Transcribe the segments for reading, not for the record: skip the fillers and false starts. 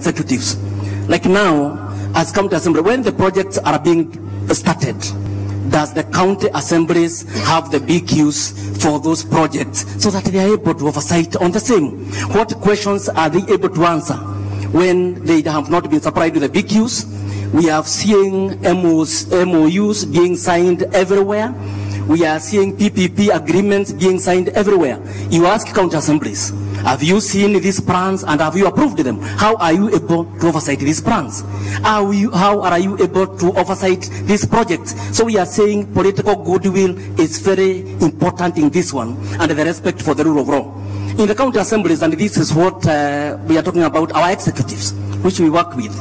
executives. Like now, as county assembly, when the projects are being started, does the county assemblies have the BQs for those projects so that they are able to oversight on the same? What questions are they able to answer when they have not been supplied with the BQs? We are seeing MOUs being signed everywhere. We are seeing PPP agreements being signed everywhere. You ask county assemblies, have you seen these plans and have you approved them? How are you able to oversight these plans? How are you able to oversight these projects? So we are saying political goodwill is very important in this one, and the respect for the rule of law. In the county assemblies, and this is what we are talking about, our executives, which we work with.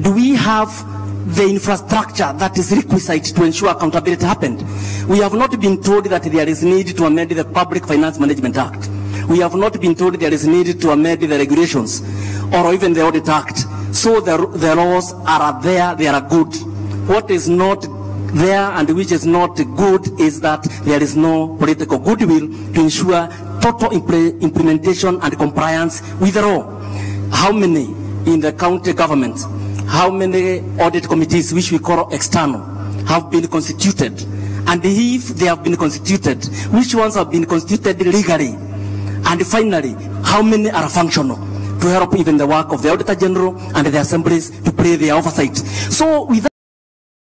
Do we have the infrastructure that is requisite to ensure accountability happened? We have not been told that there is need to amend the Public Finance Management Act. We have not been told there is need to amend the regulations or even the Audit Act. So the laws are there, they are good. What is not there and which is not good is that there is no political goodwill to ensure total implementation and compliance with the law. How many in the county government, how many audit committees, which we call external, have been constituted? And if they have been constituted, which ones have been constituted legally? And finally, how many are functional to help even the work of the Auditor General and the assemblies to play their oversight? So without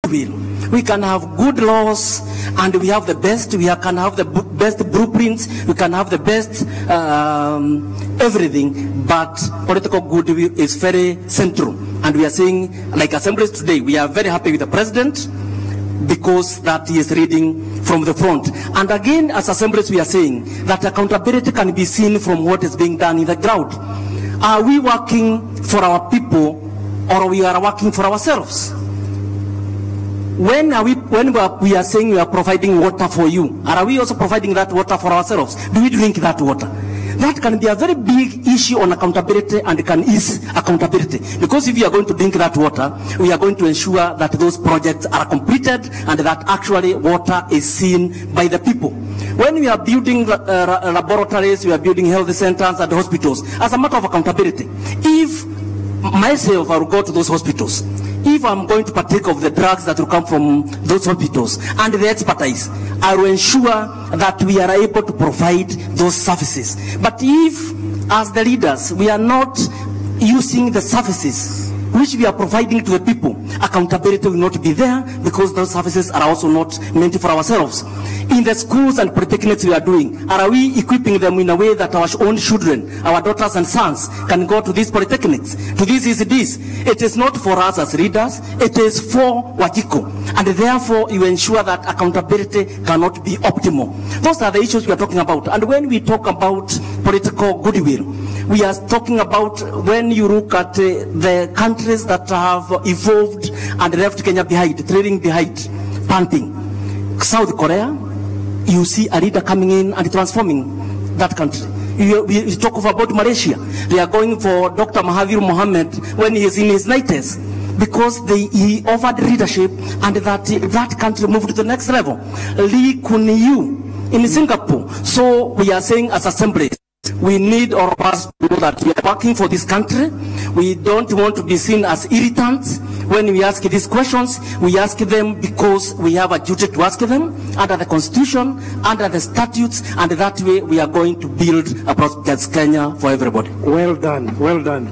will, we can have good laws, and we have the best, we can have the best blueprints, we can have the best everything, but political goodwill is very central. And we are saying, like assemblies today, we are very happy with the president because that he is leading from the front. And again, as assemblies, we are saying that accountability can be seen from what is being done in the ground. Are we working for our people, or we are working for ourselves? When we are saying we are providing water for you, are we also providing that water for ourselves? Do we drink that water? That can be a very big issue on accountability, and can ease accountability. Because if you are going to drink that water, we are going to ensure that those projects are completed and that actually water is seen by the people. When we are building laboratories, we are building health centers and hospitals, as a matter of accountability, if myself I will go to those hospitals, if I'm going to partake of the drugs that will come from those hospitals and the expertise, I will ensure that we are able to provide those services. But if, as the leaders, we are not using the services which we are providing to the people, accountability will not be there, because those services are also not meant for ourselves. In the schools and polytechnics we are doing, are we equipping them in a way that our own children, our daughters and sons, can go to these polytechnics, to these ECDs? It is not for us as leaders, it is for Waiguru. And therefore you ensure that accountability cannot be optimal. Those are the issues we are talking about. And when we talk about political goodwill, we are talking about, when you look at the countries that have evolved and left Kenya behind, trailing behind, panting. South Korea, you see a leader coming in and transforming that country. We talk about Malaysia. They are going for Dr. Mahathir Mohamad when he is in his 90s, because he offered leadership, and that country moved to the next level. Lee Kuan Yew in Singapore. So we are saying as assemblies, we need all of us to know that we are working for this country. We don't want to be seen as irritants. When we ask these questions, we ask them because we have a duty to ask them under the Constitution, under the statutes, and that way we are going to build a prosperous Kenya for everybody. Well done, well done.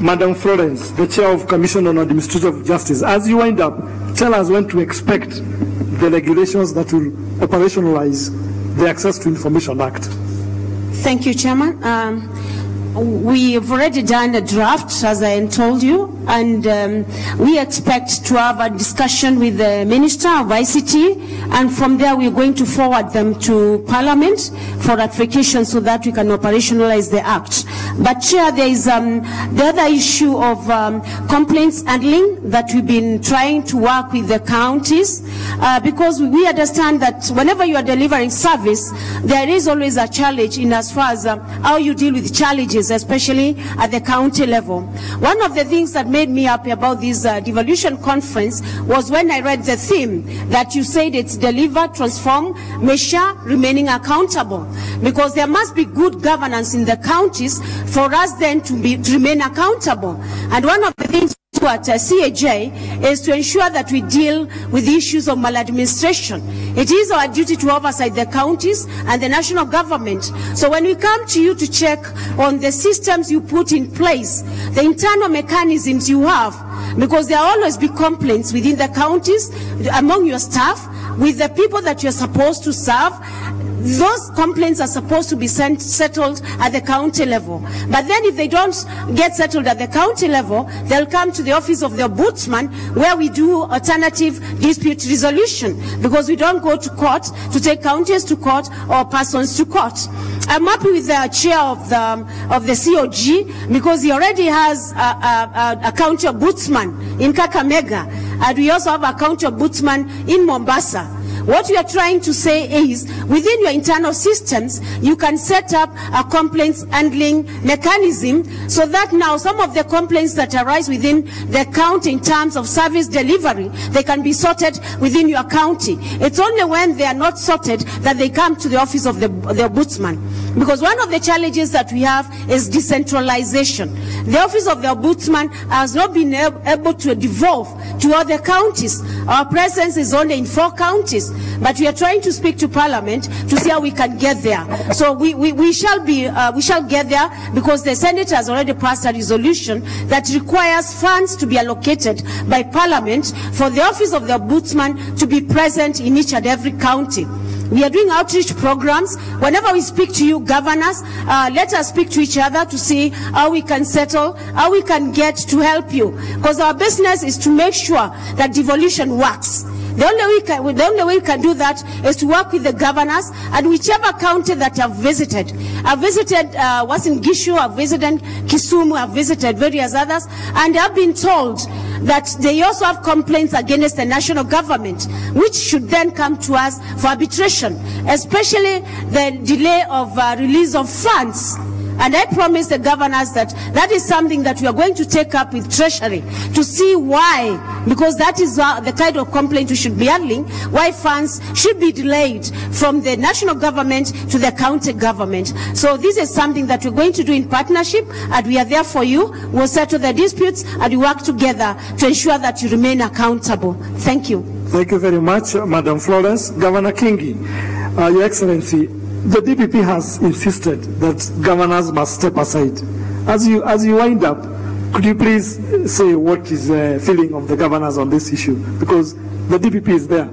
Madam Florence, the Chair of Commission on Administrative Justice, as you wind up, tell us when to expect the regulations that will operationalize the Access to Information Act. Thank you, Chairman. We have already done a draft, as I told you, and we expect to have a discussion with the Minister of ICT, and from there we are going to forward them to Parliament for ratification so that we can operationalize the Act. But Chair, there is the other issue of complaints handling that we've been trying to work with the counties. because we understand that whenever you are delivering service, there is always a challenge in as far as how you deal with challenges, especially at the county level. One of the things that made me happy about this devolution conference was when I read the theme that you said it's deliver, transform, measure, remaining accountable, because there must be good governance in the counties for us then to remain accountable. And one of the things at CAJ is to ensure that we deal with the issues of maladministration. It is our duty to oversight the counties and the national government. So when we come to you to check on the systems you put in place, the internal mechanisms you have, because there will always be complaints within the counties, among your staff, with the people that you're supposed to serve. Those complaints are supposed to be settled at the county level. But then if they don't get settled at the county level, they'll come to the office of the ombudsman, where we do alternative dispute resolution, because we don't go to court to take counties to court or persons to court. I'm happy with the chair of the COG, because he already has a county ombudsman in Kakamega, and we also have a county ombudsman in Mombasa. What we are trying to say is, within your internal systems, you can set up a complaints handling mechanism, so that now some of the complaints that arise within the county in terms of service delivery, they can be sorted within your county. It's only when they are not sorted that they come to the office of the ombudsman. Because one of the challenges that we have is decentralization. The office of the ombudsman has not been able to devolve to other counties. Our presence is only in 4 counties. But we are trying to speak to Parliament to see how we can get there. So we shall get there, because the Senate has already passed a resolution that requires funds to be allocated by Parliament for the office of the Ombudsman to be present in each and every county. We are doing outreach programs. Whenever we speak to you governors, let us speak to each other to see how we can settle, how we can get to help you. Because our business is to make sure that devolution works. The only way we can do that is to work with the governors, and whichever county that I've visited. I've visited Uasin Gishu, I've visited Kisumu, I've visited various others, and I've been told that they also have complaints against the national government, which should then come to us for arbitration, especially the delay of release of funds. And I promise the governors that that is something that we are going to take up with Treasury to see why, because that is the kind of complaint we should be handling, why funds should be delayed from the national government to the county government. So this is something that we're going to do in partnership, and we are there for you. We'll settle the disputes, and we work together to ensure that you remain accountable. Thank you. Thank you very much, Madam Florence. Governor Kingi, Your Excellency, the DPP has insisted that governors must step aside. As you wind up, could you please say what is the feeling of the governors on this issue? Because the DPP is there.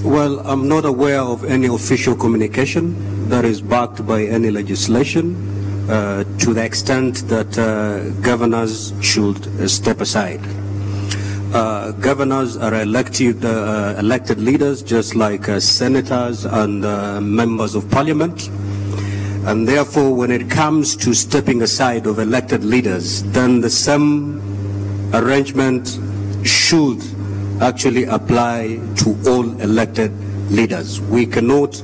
Well, I'm not aware of any official communication that is backed by any legislation to the extent that governors should step aside. Governors are elected leaders, just like senators and members of parliament. And therefore, when it comes to stepping aside of elected leaders, then the same arrangement should actually apply to all elected leaders. We cannot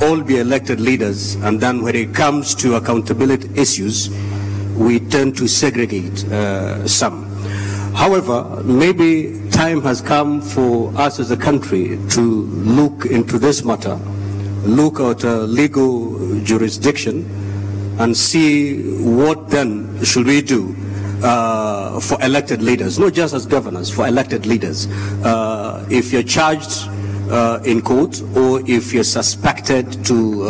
all be elected leaders, and then when it comes to accountability issues, we tend to segregate some. However, maybe time has come for us as a country to look into this matter, look at legal jurisdiction, and see what then should we do for elected leaders, not just as governors, for elected leaders. If you're charged in court, or if you're suspected to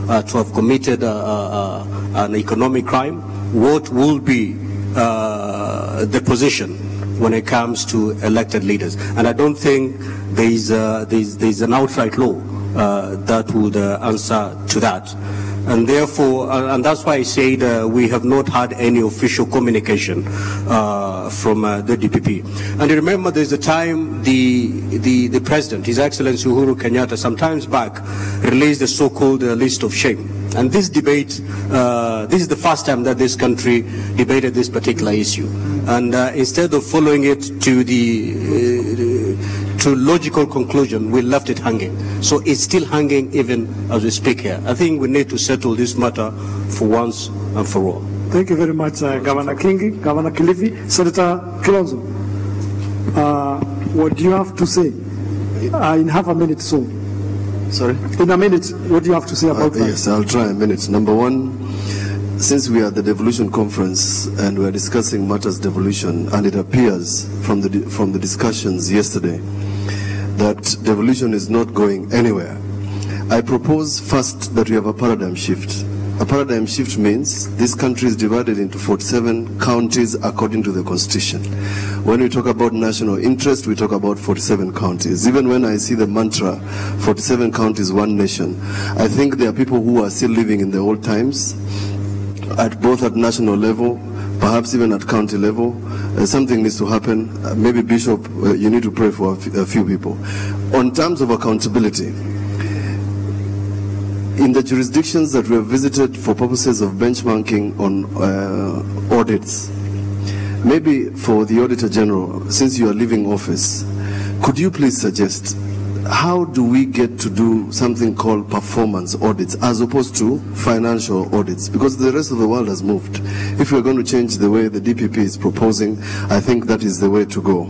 have committed an economic crime, what will be the position when it comes to elected leaders? And I don't think there's an outright law that would answer to that. And therefore, and that's why I said we have not had any official communication from the DPP. And remember, there's a time the president, His Excellency Uhuru Kenyatta, sometimes back, released a so-called list of shame. And this debate, this is the first time that this country debated this particular issue. And instead of following it to to logical conclusion, we left it hanging. So it's still hanging even as we speak here. I think we need to settle this matter for once and for all. Thank you very much, Governor Kingi, Governor Kilifi. Senator Kilonzo, what do you have to say in half a minute? So, sorry? In a minute, what do you have to say about that? Yes, I'll try a minute. Number one, since we are at the devolution conference and we are discussing matters devolution, and it appears from the discussions yesterday that devolution is not going anywhere, I propose first that we have a paradigm shift. A paradigm shift means this country is divided into 47 counties according to the Constitution. When we talk about national interest, we talk about 47 counties. Even when I see the mantra, 47 counties, one nation, I think there are people who are still living in the old times, both at national level, perhaps even at county level. Something needs to happen. Maybe Bishop, you need to pray for a few people. On terms of accountability, in the jurisdictions that we have visited for purposes of benchmarking on audits, maybe for the Auditor General, since you are leaving office, could you please suggest how do we get to do something called performance audits as opposed to financial audits? Because the rest of the world has moved. If we're going to change the way the DPP is proposing, I think that is the way to go.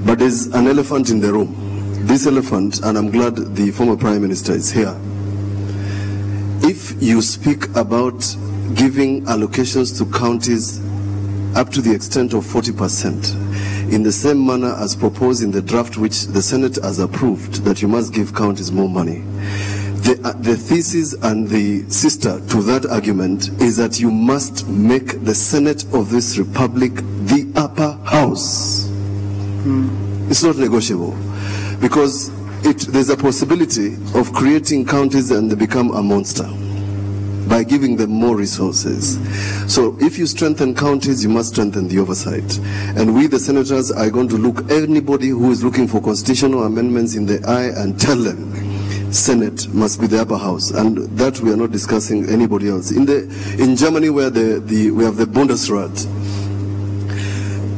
But there's an elephant in the room. This elephant, and I'm glad the former Prime Minister is here. If you speak about giving allocations to counties up to the extent of 40%, in the same manner as proposed in the draft which the Senate has approved, that you must give counties more money, the thesis and the sister to that argument is that you must make the Senate of this republic the upper house. It's not negotiable, because there's a possibility of creating counties and they become a monster by giving them more resources. So if you strengthen counties, you must strengthen the oversight. And we, the senators, are going to look anybody who is looking for constitutional amendments in the eye and tell them Senate must be the upper house. And that we are not discussing anybody else. In Germany, where we have the Bundesrat,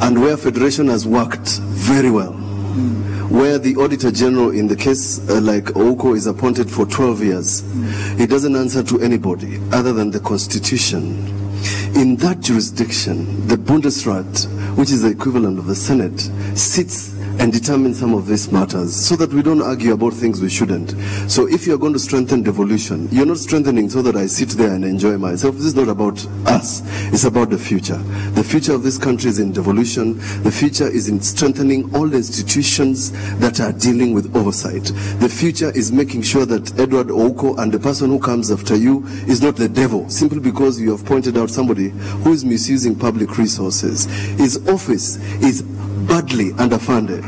and where Federation has worked very well, where the Auditor General in the case like Oko is appointed for 12 years. He doesn't answer to anybody other than the Constitution. In that jurisdiction, the Bundesrat, which is the equivalent of the Senate, sits and determine some of these matters so that we don't argue about things we shouldn't. So if you're going to strengthen devolution, you're not strengthening so that I sit there and enjoy myself. This is not about us. It's about the future. The future of this country is in devolution. The future is in strengthening all the institutions that are dealing with oversight. The future is making sure that Edward Oko and the person who comes after you is not the devil, simply because you have pointed out somebody who is misusing public resources. His office is badly underfunded.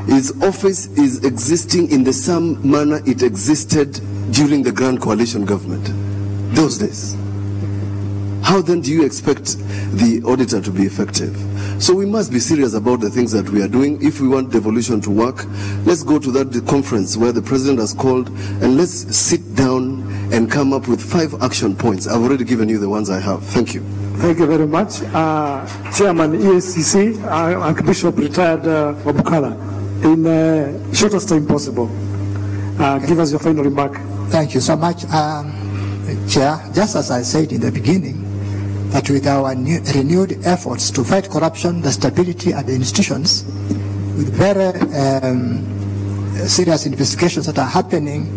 His office is existing in the same manner it existed during the Grand Coalition government, those days. How then do you expect the auditor to be effective? So we must be serious about the things that we are doing. If we want devolution to work, let's go to that conference where the president has called, and let's sit down and come up with 5 action points. I've already given you the ones I have. Thank you. Thank you very much. Chairman, EACC, Archbishop retired Wabukala, in the shortest time possible. Give us your final remark. Thank you so much, Chair. Just as I said in the beginning, that with our renewed efforts to fight corruption, the stability and the institutions, with very serious investigations that are happening,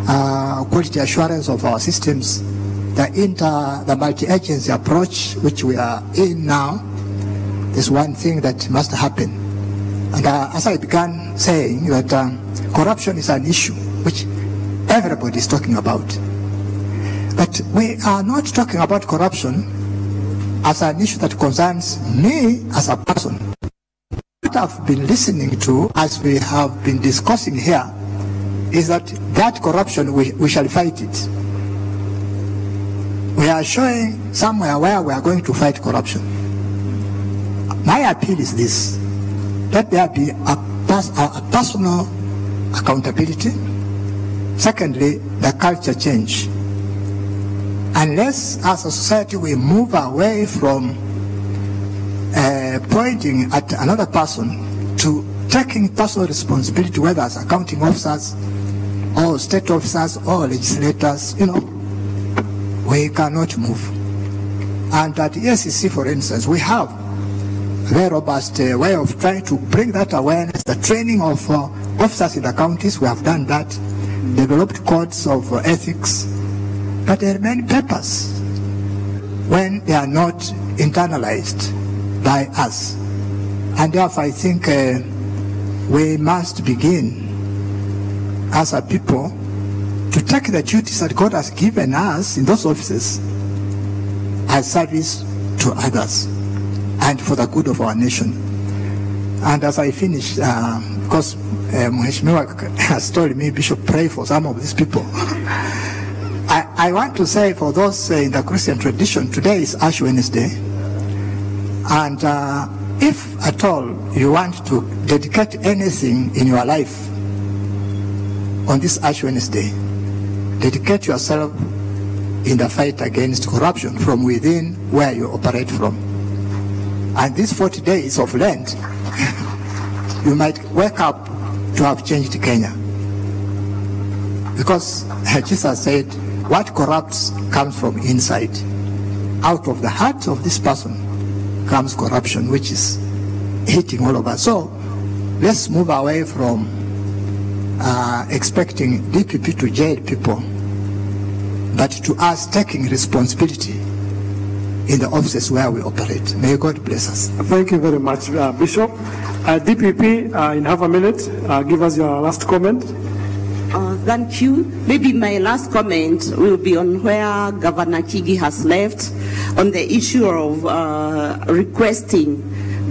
quality assurance of our systems, the multi-agency approach which we are in now, is one thing that must happen. And as I began saying, that corruption is an issue which everybody is talking about. But we are not talking about corruption as an issue that concerns me as a person. What I've been listening to, as we have been discussing here, is that corruption, we shall fight it. We are showing somewhere where we are going to fight corruption. My appeal is this: let there be a personal accountability. Secondly, the culture change. Unless as a society we move away from pointing at another person to taking personal responsibility, whether as accounting officers or state officers or legislators, we cannot move. And at the SEC, for instance, we have a very robust way of trying to bring that awareness, the training of officers in the counties. We have done that, developed codes of ethics, but there are many papers when they are not internalized by us. And therefore I think we must begin as a people to take the duties that God has given us in those offices as service to others and for the good of our nation. And as I finish, because Mheshimiwa has told me, Bishop, pray for some of these people. I want to say for those in the Christian tradition, today is Ash Wednesday. And if at all you want to dedicate anything in your life on this Ash Wednesday, dedicate yourself in the fight against corruption from within where you operate from. And these 40 days of Lent, you might wake up to have changed Kenya. Because Jesus said, what corrupts comes from inside. Out of the heart of this person comes corruption, which is hitting all of us. So let's move away from expecting DPP to jail people, but to us taking responsibility in the offices where we operate. May God bless us. Thank you very much, Bishop. DPP, in half a minute, give us your last comment. Thank you. Maybe my last comment will be on where Governor Kigi has left on the issue of requesting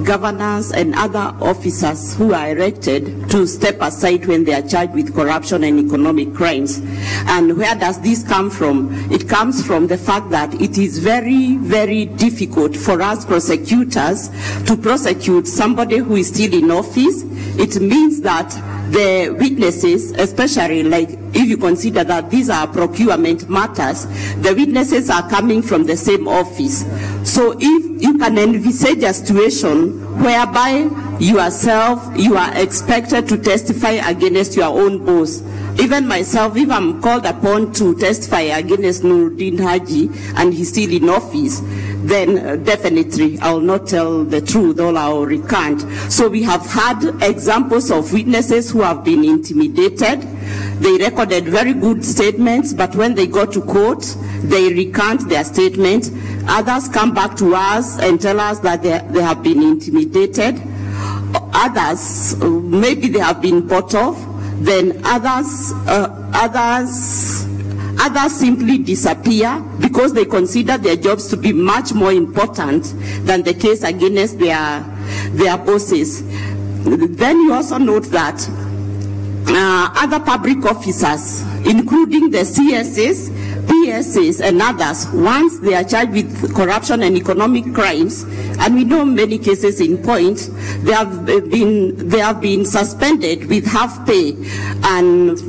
governors and other officers who are elected to step aside when they are charged with corruption and economic crimes. And where does this come from? It comes from the fact that it is very, very difficult for us prosecutors to prosecute somebody who is still in office. It means that the witnesses, especially like if you consider that these are procurement matters, the witnesses are coming from the same office. So if you can envisage a situation whereby yourself, you are expected to testify against your own boss. Even myself, if I'm called upon to testify against Nuruddin Haji and he's still in office, then definitely I will not tell the truth or I will recant. So we have had examples of witnesses who have been intimidated. They recorded very good statements, but when they go to court, they recant their statement. Others come back to us and tell us that they have been intimidated. Others, maybe they have been bought off. Then others simply disappear because they consider their jobs to be much more important than the case against their bosses. Then you also note that other public officers, including the CSs, PSs and others, once they are charged with corruption and economic crimes, and we know many cases in point, they have been suspended with half pay. And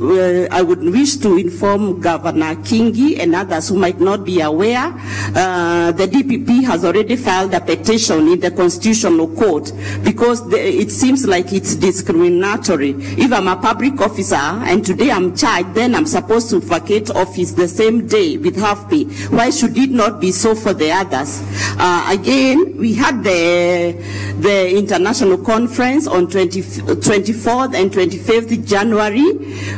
I would wish to inform Governor Kingi and others who might not be aware, the DPP has already filed a petition in the Constitutional Court because it seems like it's discriminatory. If I'm a public officer and today I'm charged, then I'm supposed to vacate office the same day with half pay. Why should it not be so for the others? Again, we had the international conference on 24th and 25th January,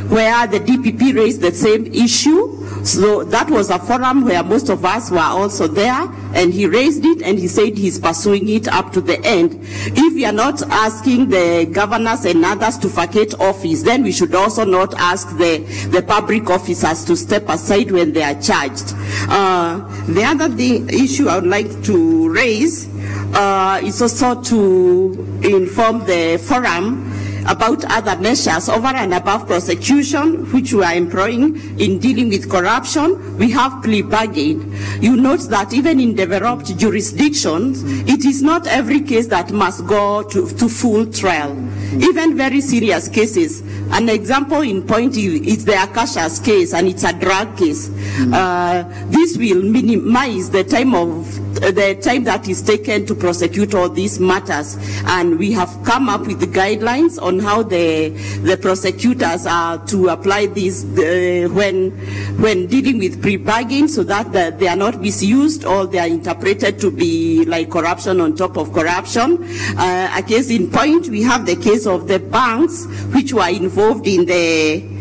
where the DPP raised the same issue. So that was a forum where most of us were also there, and he raised it and he said he's pursuing it up to the end. If we are not asking the governors and others to vacate office, then we should also not ask the public officers to step aside when they are charged. The other issue I would like to raise is also to inform the forum about other measures over and above prosecution, which we are employing in dealing with corruption. We have plea bargain. You note that even in developed jurisdictions, it is not every case that must go to full trial. Even very serious cases. An example in point is the Akasha's case, and it's a drug case. This will minimize the time of the time that is taken to prosecute all these matters, and we have come up with the guidelines on how the prosecutors are to apply this when dealing with pre-bargain, so that they are not misused or they are interpreted to be like corruption on top of corruption. A case in point, we have the case of the banks which were involved in the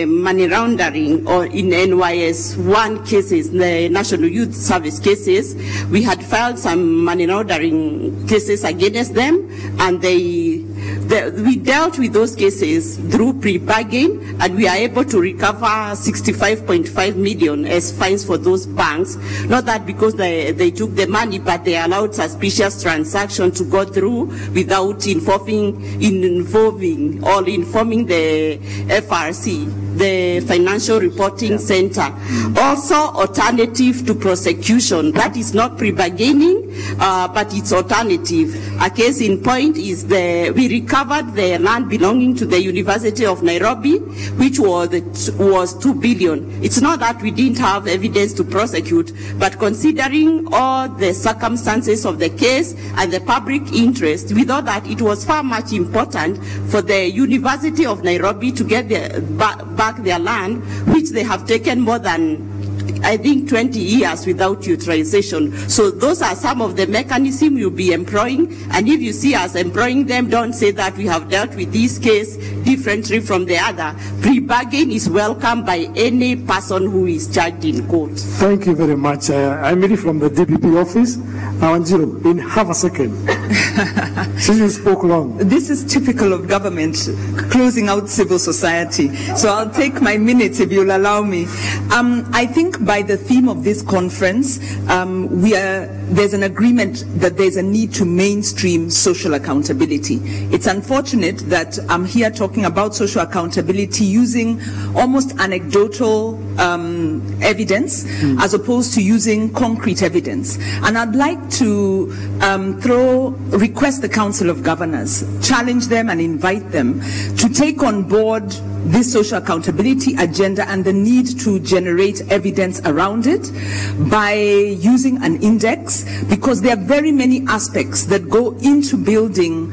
money laundering or in NYS 1 cases, the National Youth Service cases. We had filed some money laundering cases against them, and we dealt with those cases through pre-bargain, and we are able to recover 65.5 million as fines for those banks. Not that because they took the money, but they allowed suspicious transactions to go through without informing or informing the FRC, the Financial Reporting Center. Also, alternative to prosecution. That is not pre-bargaining, but it's alternative. A case in point is we recovered the land belonging to the University of Nairobi, which was 2 billion. It's not that we didn't have evidence to prosecute, but considering all the circumstances of the case and the public interest, we thought that it was far much important for the University of Nairobi to get back their land, which they have taken more than, I think, 20 years without utilization. So those are some of the mechanisms we'll be employing, and if you see us employing them, don't say that we have dealt with this case differently from the other. Pre-bargain is welcome by any person who is charged in court. Thank you very much. I'm really from the DPP office. Wanjiru, in half a second. Since you spoke long. This is typical of government, closing out civil society. So I'll take my minutes if you'll allow me. I think by the theme of this conference, there's an agreement that there's a need to mainstream social accountability. It's unfortunate that I'm here talking about social accountability using almost anecdotal evidence as opposed to using concrete evidence. And I'd like to request the Council of Governors, challenge them and invite them to take on board this social accountability agenda and the need to generate evidence around it by using an index, because there are very many aspects that go into building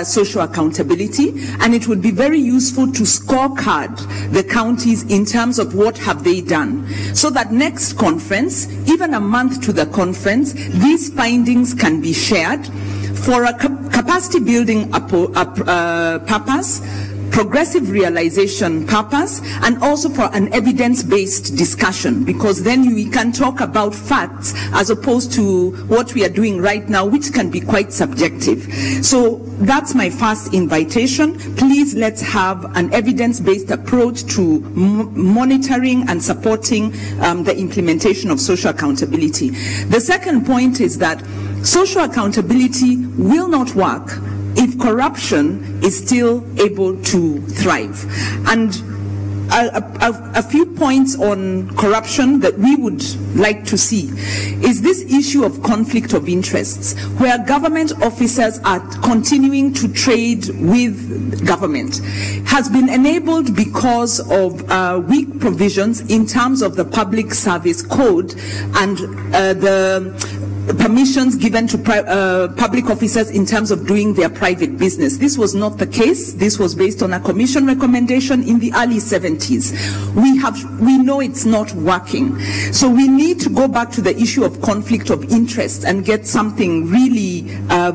social accountability, and it would be very useful to scorecard the counties in terms of what have they done, so that next conference, even a month to the conference, these findings can be shared for a capacity building purpose, progressive realization purpose, and also for an evidence-based discussion, because then we can talk about facts as opposed to what we are doing right now, which can be quite subjective. So that's my first invitation. Please, let's have an evidence-based approach to monitoring and supporting the implementation of social accountability. The second point is that social accountability will not work if corruption is still able to thrive. And a few points on corruption that we would like to see is this issue of conflict of interests, where government officers are continuing to trade with government, has been enabled because of weak provisions in terms of the Public Service Code and the permissions given to public officers in terms of doing their private business. This was not the case. This was based on a commission recommendation in the early 70s. We know it's not working. So we need to go back to the issue of conflict of interest and get something really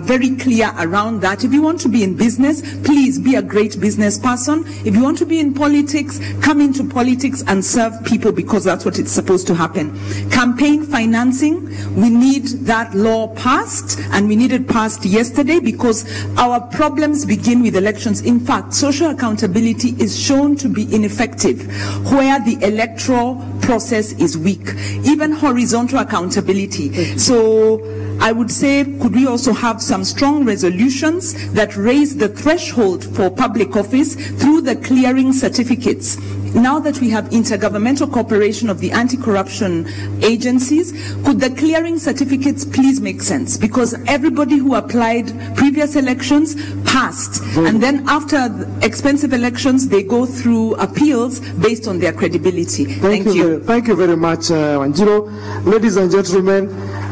very clear around that. If you want to be in business, please be a great business person. If you want to be in politics, come into politics and serve people, because that's what it's supposed to happen. Campaign financing, we need that law passed, and we need it passed yesterday, because our problems begin with elections. In fact, social accountability is shown to be ineffective where the electoral process is weak, even horizontal accountability. So I would say, could we also have some strong resolutions that raise the threshold for public office through the clearing certificates? Now that we have intergovernmental cooperation of the anti-corruption agencies, could the clearing certificates please make sense? Because everybody who applied previous elections passed. And then after expensive elections, they go through appeals based on their credibility. Thank you. Thank you very much, Wanjiru. Ladies and gentlemen,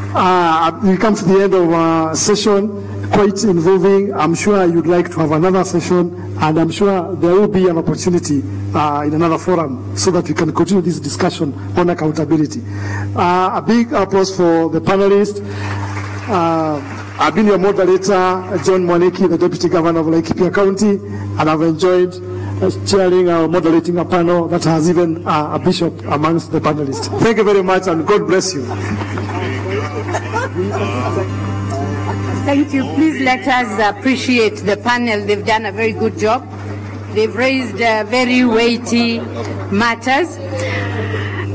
We come to the end of our session, quite involving. I'm sure you'd like to have another session, and I'm sure there will be an opportunity in another forum so that we can continue this discussion on accountability. A big applause for the panelists. I've been your moderator, John Mwaniki, the Deputy Governor of Laikipia County, and I've enjoyed chairing or moderating a panel that has even a bishop amongst the panelists. Thank you very much, and God bless you. Thank you. Please let us appreciate the panel. They've done a very good job. They've raised very weighty matters.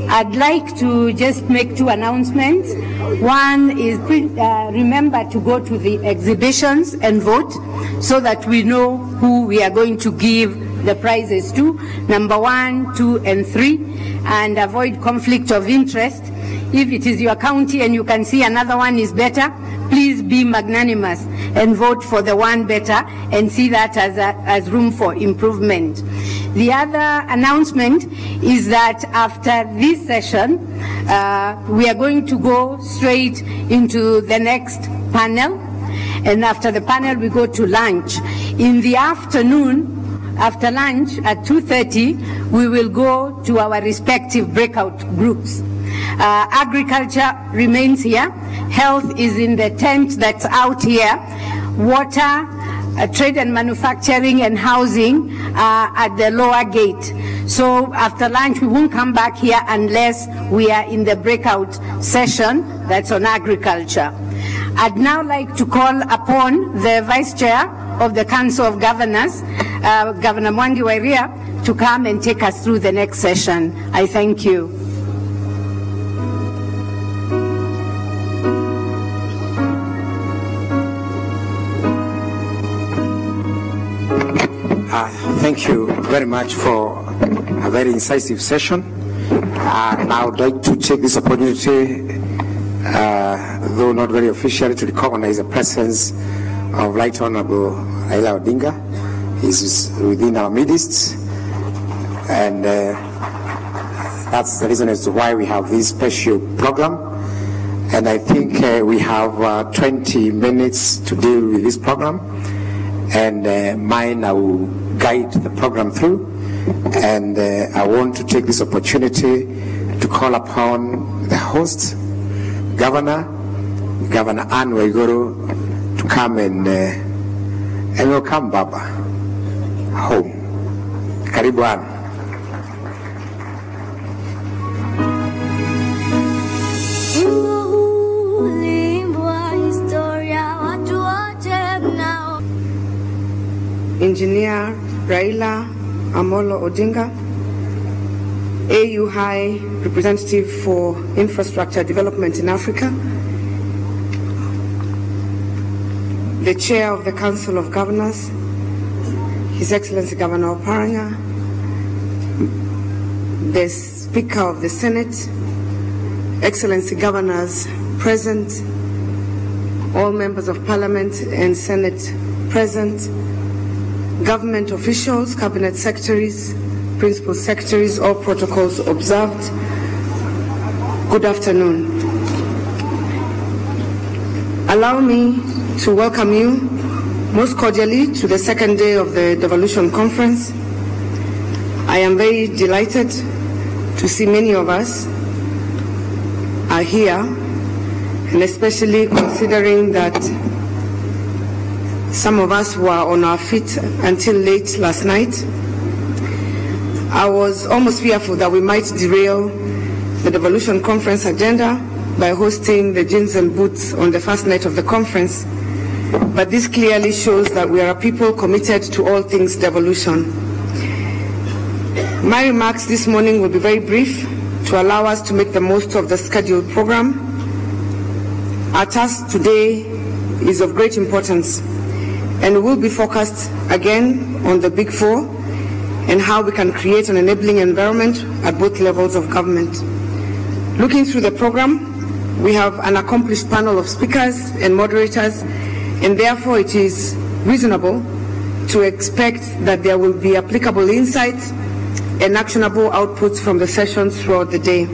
I'd like to just make two announcements. One is remember to go to the exhibitions and vote so that we know who we are going to give the prizes to, number 1, 2, and 3, and avoid conflict of interest. If it is your county and you can see another one is better, please be magnanimous and vote for the one better and see that as room for improvement. The other announcement is that after this session, we are going to go straight into the next panel, and after the panel we go to lunch. In the afternoon, after lunch at 2:30, we will go to our respective breakout groups. Agriculture remains here. Health is in the tent that's out here. Water, trade and manufacturing and housing at the lower gate. So after lunch, we won't come back here unless we are in the breakout session that's on agriculture. I'd now like to call upon the Vice Chair of the Council of Governors, Governor Mwangi Wairia, to come and take us through the next session. I thank you. Thank you very much for a very incisive session. I would like to take this opportunity, though not very officially, to recognize the presence of Right Honorable Raila Odinga. He's within our midst, and that's the reason as to why we have this special program. And I think we have 20 minutes to deal with this program, and mine I will guide the program through. And I want to take this opportunity to call upon the host, Governor Anne Waiguru, to come and welcome Baba home. Karibu Anne. Engineer Raila Amolo Odinga, AU High Representative for Infrastructure Development in Africa, the Chair of the Council of Governors, His Excellency Governor Oparanya, the Speaker of the Senate, Excellency Governors present, all members of Parliament and Senate present, government officials, cabinet secretaries, principal secretaries, all protocols observed. Good afternoon. Allow me to welcome you most cordially to the second day of the Devolution Conference. I am very delighted to see many of us are here, and especially considering that some of us were on our feet until late last night. I was almost fearful that we might derail the Devolution Conference agenda by hosting the gins and boots on the first night of the conference, but this clearly shows that we are a people committed to all things devolution. My remarks this morning will be very brief to allow us to make the most of the scheduled program. Our task today is of great importance, and will be focused again on the Big Four and how we can create an enabling environment at both levels of government. Looking through the program, we have an accomplished panel of speakers and moderators, and therefore it is reasonable to expect that there will be applicable insights and actionable outputs from the sessions throughout the day.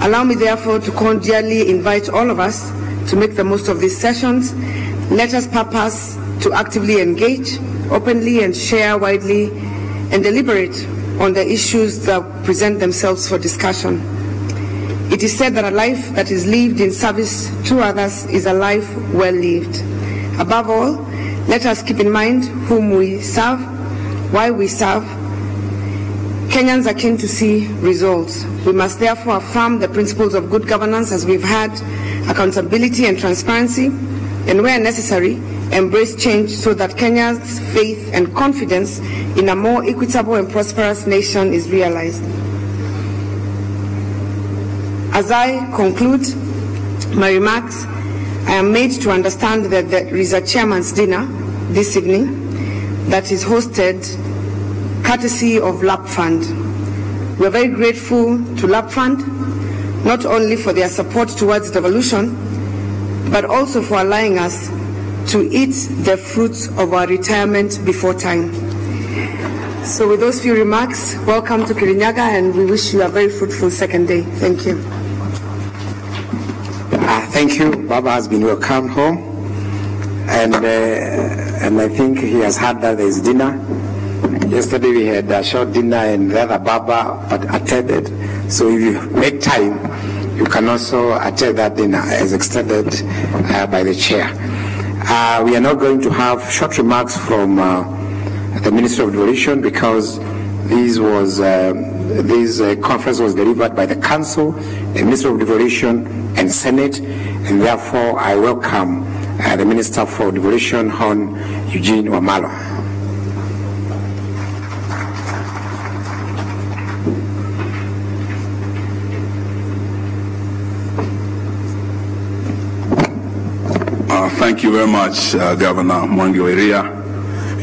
Allow me therefore to cordially invite all of us to make the most of these sessions. Let us purpose to actively engage, openly and share widely, and deliberate on the issues that present themselves for discussion. It is said that a life that is lived in service to others is a life well lived. Above all, let us keep in mind whom we serve, why we serve. Kenyans are keen to see results. We must therefore affirm the principles of good governance as we've had, accountability and transparency, and where necessary, embrace change so that Kenya's faith and confidence in a more equitable and prosperous nation is realized. As I conclude my remarks, I am made to understand that there is a chairman's dinner this evening that is hosted courtesy of LAP Fund. We are very grateful to LAP Fund, not only for their support towards devolution, but also for allowing us to eat the fruits of our retirement before time. So with those few remarks, welcome to Kirinyaga, and we wish you a very fruitful second day. Thank you. Thank you. Baba has been welcomed home, and I think he has heard that there is dinner. Yesterday we had a short dinner and the other Baba attended. So if you make time, you can also attend that dinner as extended by the chair. We are not going to have short remarks from the Minister of Devolution because this conference was delivered by the Council, the Minister of Devolution and Senate, and therefore I welcome the Minister for Devolution, Hon Eugene Wamalwa. Thank you very much, Governor Mwangi wa Iria,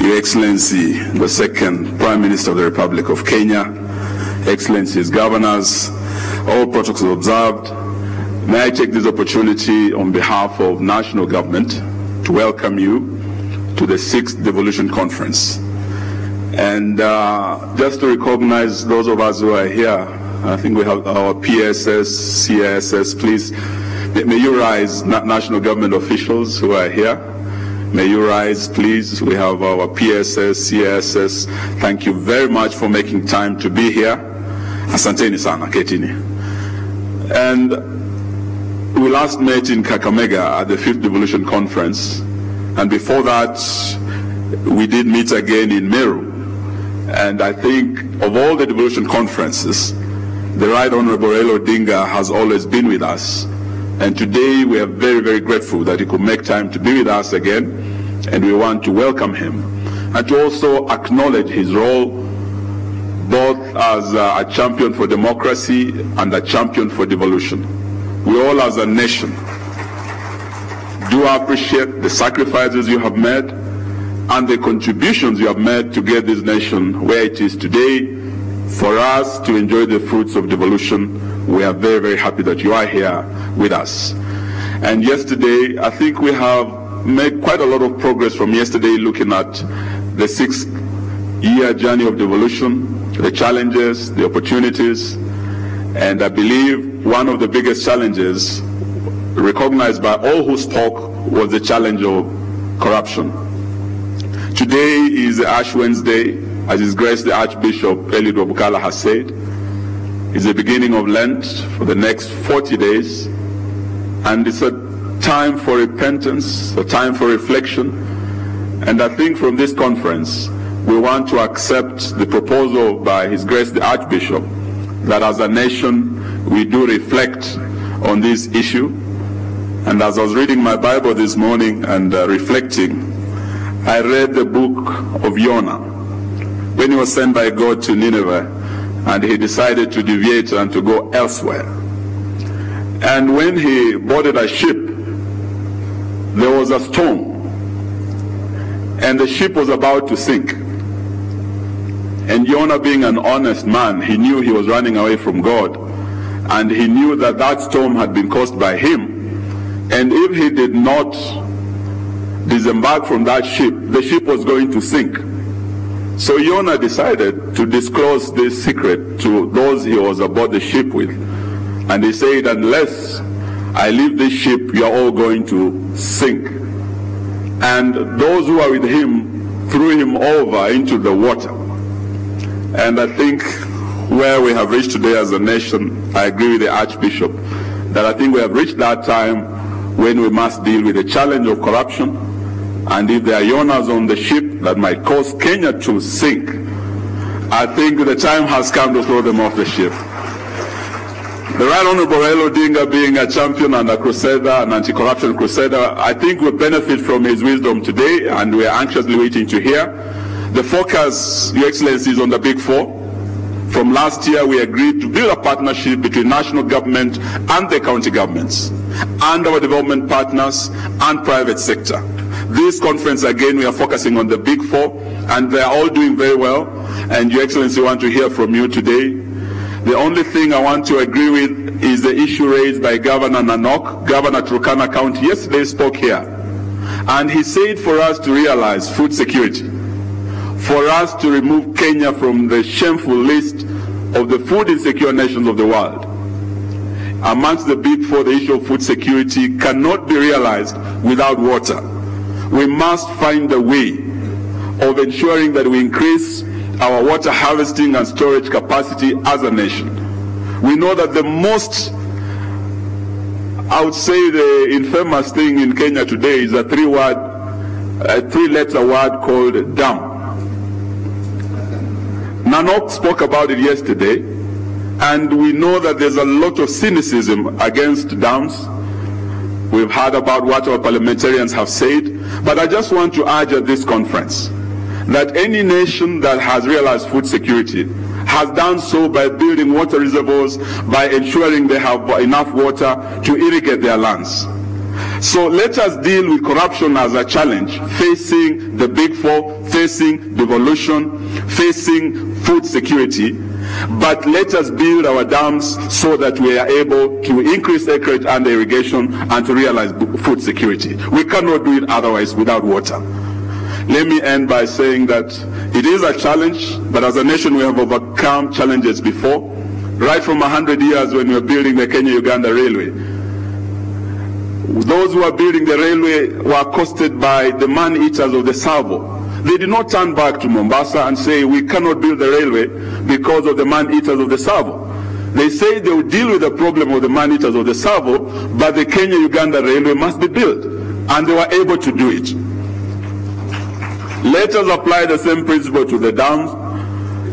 Your Excellency, the second Prime Minister of the Republic of Kenya, Excellencies, Governors, all protocols observed. May I take this opportunity on behalf of national government to welcome you to the Sixth Devolution Conference. And just to recognize those of us who are here, I think we have our PSS, CSS, please. May you rise, national government officials who are here. May you rise, please. We have our PSS, CSS. Thank you very much for making time to be here. Asanteni sana, ketini. And we last met in Kakamega at the Fifth Devolution Conference. And before that, we did meet again in Meru. And I think of all the devolution conferences, the Right Honorable Raila Odinga has always been with us. And today we are very, very grateful that he could make time to be with us again, and we want to welcome him and to also acknowledge his role both as a champion for democracy and a champion for devolution. We all as a nation do appreciate the sacrifices you have made and the contributions you have made to get this nation where it is today. For us to enjoy the fruits of devolution, we are very, very happy that you are here with us. And yesterday, I think we have made quite a lot of progress from yesterday looking at the 6-year journey of devolution, the challenges, the opportunities, and I believe one of the biggest challenges recognized by all who spoke was the challenge of corruption. Today is Ash Wednesday, as His Grace the Archbishop Eliud Wabukala has said. It's the beginning of Lent for the next 40 days, and it's a time for repentance, a time for reflection. And I think from this conference, we want to accept the proposal by His Grace the Archbishop that as a nation, we do reflect on this issue. And as I was reading my Bible this morning and reflecting, I read the book of Jonah, when he was sent by God to Nineveh, and he decided to deviate and to go elsewhere. And when he boarded a ship, there was a storm, and the ship was about to sink. And Jonah, being an honest man, he knew he was running away from God, and he knew that that storm had been caused by him. And if he did not disembark from that ship, the ship was going to sink. So Jonah decided to disclose this secret to those he was aboard the ship with. And he said, unless I leave this ship, you are all going to sink. And those who are with him threw him over into the water. And I think where we have reached today as a nation, I agree with the Archbishop, that I think we have reached that time when we must deal with the challenge of corruption. And if there are owners on the ship that might cause Kenya to sink, I think the time has come to throw them off the ship. The Right Honorable Raila Odinga, being a champion and a crusader, an anti-corruption crusader, I think we benefit from his wisdom today, and we are anxiously waiting to hear. The focus, Your Excellency, is on the Big Four. From last year, we agreed to build a partnership between national government and the county governments, and our development partners and private sector. This conference, again, we are focusing on the Big Four, and they are all doing very well. And Your Excellency, I want to hear from you today. The only thing I want to agree with is the issue raised by Governor Nanok, Governor Turkana County. Yesterday spoke here, and he said for us to realize food security, for us to remove Kenya from the shameful list of the food insecure nations of the world. Amongst the Big Four, the issue of food security cannot be realized without water. We must find a way of ensuring that we increase our water harvesting and storage capacity as a nation. We know that the most, I would say, the infamous thing in Kenya today is a three-letter word called dam. Nanok spoke about it yesterday, and we know that there's a lot of cynicism against dams. We've heard about what our parliamentarians have said, but I just want to urge at this conference that any nation that has realized food security has done so by building water reservoirs, by ensuring they have enough water to irrigate their lands. So let us deal with corruption as a challenge, facing the Big Four, facing devolution, facing food security. But let us build our dams so that we are able to increase acreage and irrigation and to realize food security. We cannot do it otherwise without water. Let me end by saying that it is a challenge, but as a nation we have overcome challenges before. Right from 100 years when we were building the Kenya-Uganda Railway, those who are building the railway were accosted by the man-eaters of the Savo. They did not turn back to Mombasa and say, we cannot build the railway because of the man-eaters of the Savo. They say they will deal with the problem of the man-eaters of the Savo, but the Kenya-Uganda Railway must be built. And they were able to do it. Let us apply the same principle to the dams.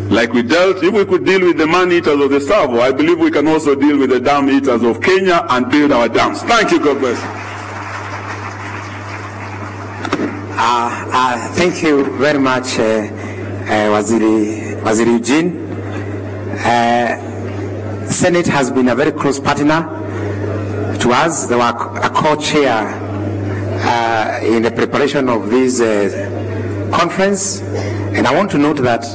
Like we dealt, if we could deal with the man-eaters of the Savo, I believe we can also deal with the dam-eaters of Kenya and build our dams. Thank you, God bless. Thank you very much, Waziri Eugene. Senate has been a very close partner to us. They were a co-chair in the preparation of this conference, and I want to note that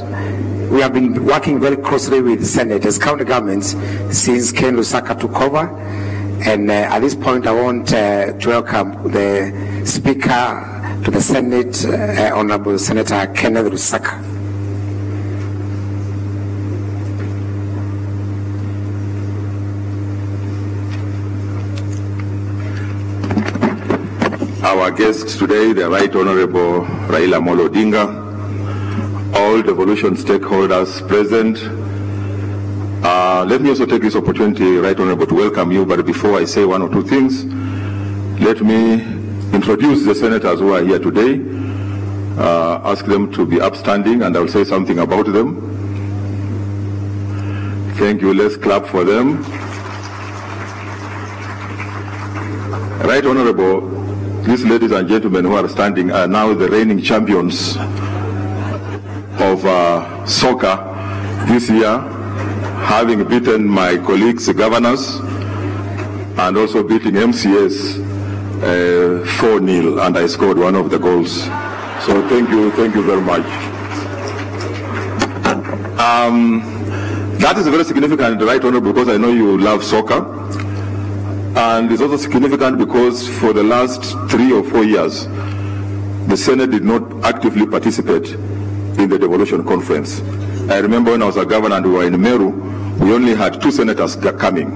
we have been working very closely with the Senate as county governments since Ken Lusaka took over. And at this point, I want to welcome the Speaker to the Senate, Honorable Senator Kenneth Lusaka. Our guests today, the Right Honorable Raila Amolo Odinga, all devolution stakeholders present. Let me also take this opportunity, Right Honorable, to welcome you, but before I say one or two things, let me introduce the senators who are here today, ask them to be upstanding, and I'll say something about them. Thank you. Let's clap for them. Right Honorable, these ladies and gentlemen who are standing are now the reigning champions of soccer this year, having beaten my colleagues, the governors, and also beating MCS 4-0, and I scored one of the goals. So thank you very much. That is very significant, Right Honorable, because I know you love soccer. And it's also significant because for the last 3 or 4 years, the Senate did not actively participate in the devolution conference. I remember when I was a governor and we were in Meru, we only had 2 senators coming.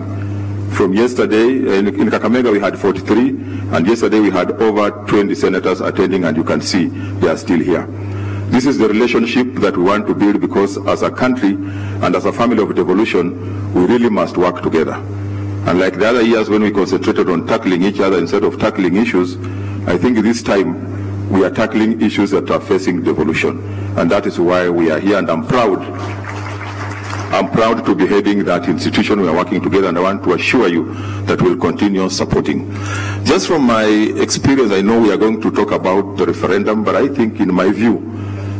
from yesterday. In Kakamega we had 43, and yesterday we had over 20 senators attending, and you can see they are still here. This is the relationship that we want to build, because as a country and as a family of devolution, we really must work together. And like the other years when we concentrated on tackling each other instead of tackling issues, I think this time we are tackling issues that are facing devolution. And that is why we are here, and I'm proud to be heading that institution. We are working together, and I want to assure you that we'll continue supporting. Just from my experience, I know we are going to talk about the referendum, but I think in my view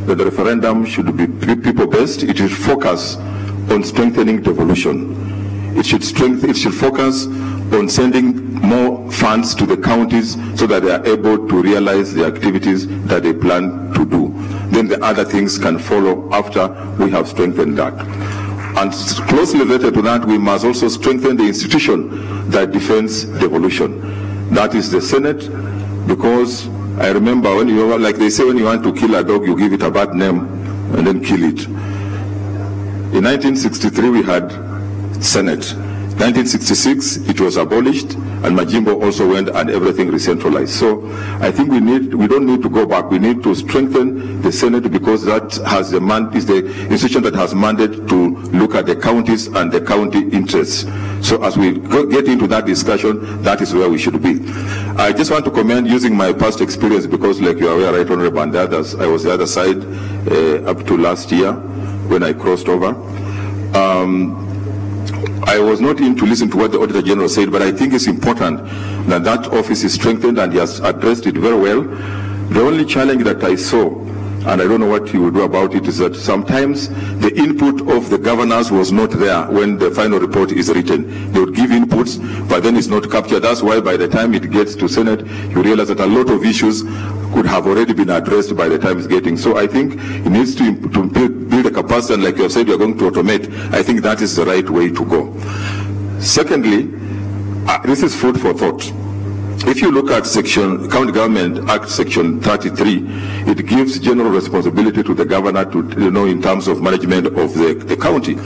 that the referendum should be people-based. It should focus on strengthening devolution. It should focus on sending more funds to the counties so that they are able to realize the activities that they plan to do. Then the other things can follow after we have strengthened that. And closely related to that, we must also strengthen the institution that defends devolution. That is the Senate, because I remember when you, like they say, when you want to kill a dog, you give it a bad name and then kill it. In 1963, we had Senate. 1966, it was abolished, and Majimbo also went and everything re-centralized. So I think we don't need to go back. We need to strengthen the Senate, because that has is the institution that has mandate to look at the counties and the county interests. So as we get into that discussion, that is where we should be. I just want to comment using my past experience, because like you are aware, Right Honorable, and others, I was the other side up to last year when I crossed over. I was not in to listen to what the Auditor General said, but I think it's important that that office is strengthened, and he has addressed it very well. The only challenge that I saw, and I don't know what you will do about it, is that sometimes the input of the governors was not there when the final report is written. They would give inputs, but then it's not captured. That's why by the time it gets to Senate, you realize that a lot of issues could have already been addressed by the time it's getting. So I think it needs to build a capacity, and like you have said, you're going to automate. I think that is the right way to go. Secondly, this is food for thought. If you look at County Government Act Section 33, it gives general responsibility to the governor to, in terms of management of the county.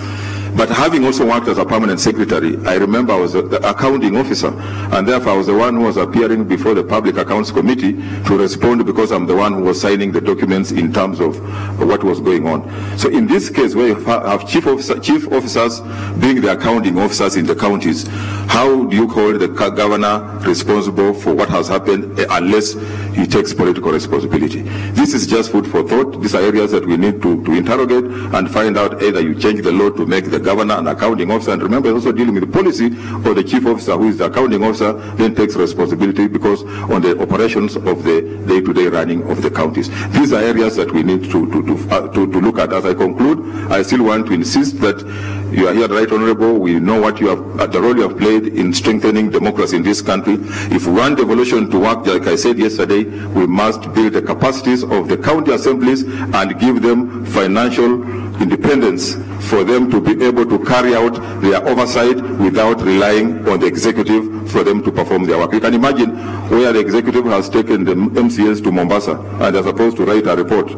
But having also worked as a permanent secretary, I remember I was the accounting officer, and therefore I was the one who was appearing before the Public Accounts Committee to respond, because I'm the one who was signing the documents in terms of what was going on. So in this case, where you have chief officers being the accounting officers in the counties, how do you hold the governor responsible for what has happened unless he takes political responsibility? This is just food for thought. These are areas that we need to interrogate and find out either you change the law to make the governor an accounting officer, and remember also dealing with the policy, or the chief officer, who is the accounting officer, then takes responsibility because on the operations of the day-to-day running of the counties. These are areas that we need to look at. As I conclude, I still want to insist that you are here, Right Honorable. We know what you have, the role you have played in strengthening democracy in this country. If we want devolution to work, like I said yesterday, we must build the capacities of the county assemblies and give them financial independence for them to be able to carry out their oversight without relying on the executive for them to perform their work. You can imagine where the executive has taken the MCAs to Mombasa and they're supposed to write a report.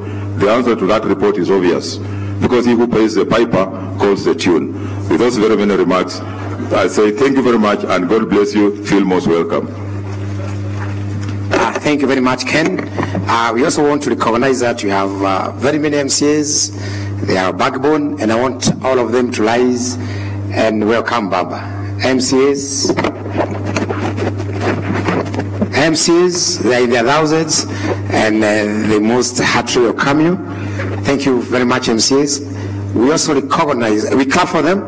The answer to that report is obvious, because he who pays the piper calls the tune. With those very many remarks, I say thank you very much, and God bless you. Feel most welcome. Thank you very much, Ken. We also want to recognize that you have very many MCAs. They are a backbone, and I want all of them to rise and welcome Baba. MCAs, they are in their thousands, and the most heartily welcome you. Thank you very much, MCAs. We also recognize, we clap for them.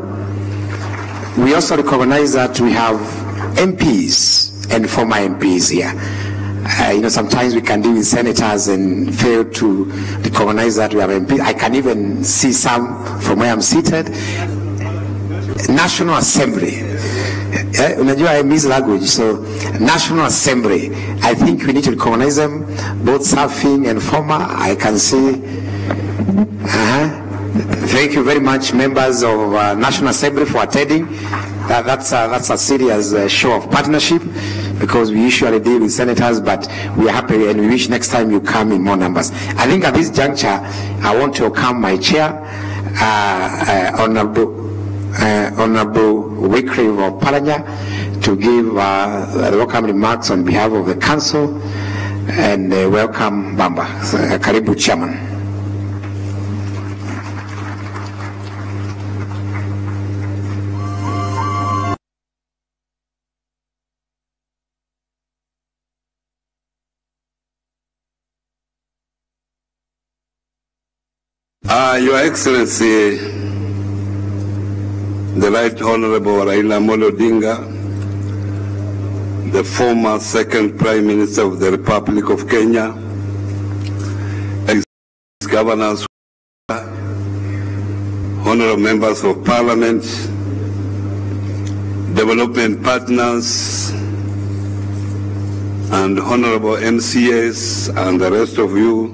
We also recognize that we have MPs and former MPs here. Sometimes we can deal with senators and fail to recognize that we have MPs. I can even see some from where I'm seated. National Assembly. I miss language, so National Assembly. I think we need to recognize them, both serving and former. I can see. Thank you very much, members of National Assembly, for attending. That's a serious show of partnership, because we usually deal with senators, but we are happy and we wish next time you come in more numbers. I think at this juncture, I want to welcome my chair, Honorable Wycliffe of Palanya to give the welcome remarks on behalf of the council, and welcome Bamba. Karibu Chairman. Your Excellency, the Right Honorable Raila Amolo Odinga, the former second Prime Minister of the Republic of Kenya, ex-governors, honorable members of Parliament, development partners, and honorable MCAs, and the rest of you,